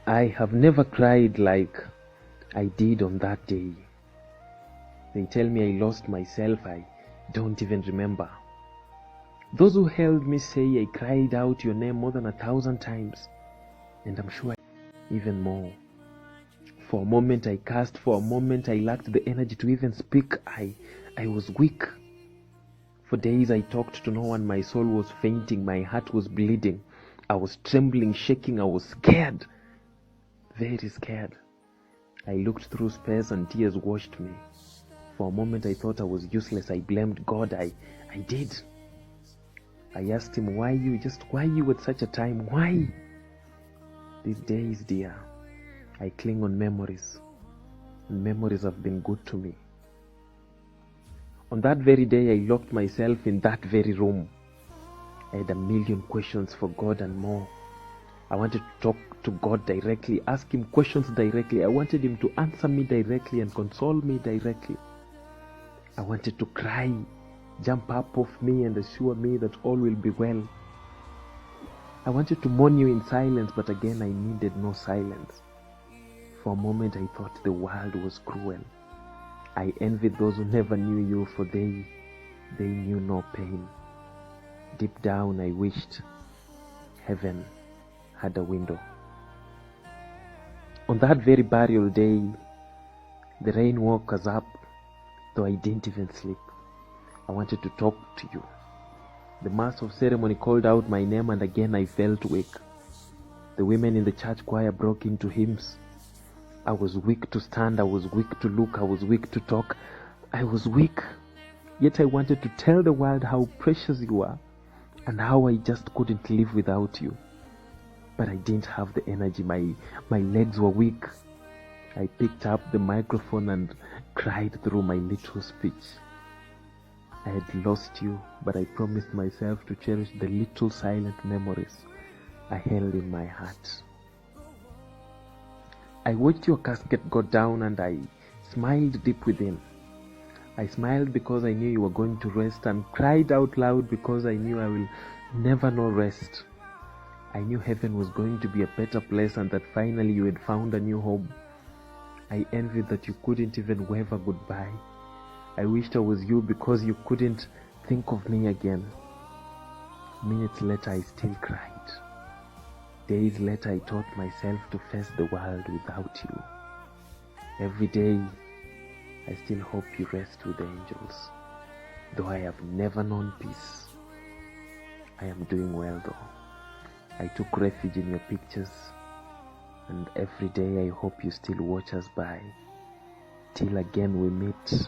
I have never cried like I did on that day. They tell me I lost myself, I don't even remember. Those who held me say I cried out your name more than 1,000 times, and I'm sure even more. For a moment I cursed, for a moment I lacked the energy to even speak. I was weak. For days I talked to no one, my soul was fainting, my heart was bleeding. I was trembling, shaking, I was scared. Very scared. I looked through space and tears washed me. For a moment I thought I was useless. I blamed God. I did. I asked him, why you at such a time? Why? These days, dear, I cling on memories, and memories have been good to me. On that very day, I locked myself in that very room. I had a million questions for God and more. I wanted to talk to God directly, ask him questions directly. I wanted him to answer me directly and console me directly. I wanted to cry, jump up off me and assure me that all will be well. I wanted to mourn you in silence, but again I needed no silence. For a moment I thought the world was cruel. I envied those who never knew you, for they knew no pain. Deep down I wished heaven had a window. On that very burial day, the rain woke us up, though I didn't even sleep. I wanted to talk to you. The master of ceremony called out my name, and again I felt weak. The women in the church choir broke into hymns. I was weak to stand, I was weak to look, I was weak to talk. I was weak. Yet I wanted to tell the world how precious you are and how I just couldn't live without you. But I didn't have the energy. My legs were weak. I picked up the microphone and cried through my little speech. I had lost you, but I promised myself to cherish the little silent memories I held in my heart. I watched your casket go down and I smiled deep within. I smiled because I knew you were going to rest, and cried out loud because I knew I will never know rest. I knew heaven was going to be a better place and that finally you had found a new home. I envied that you couldn't even wave a goodbye. I wished I was you because you couldn't think of me again. Minutes later, I still cried. Days later, I taught myself to face the world without you. Every day, I still hope you rest with the angels. Though I have never known peace, I am doing well though. I took refuge in your pictures, and every day I hope you still watch us by. Till again we meet.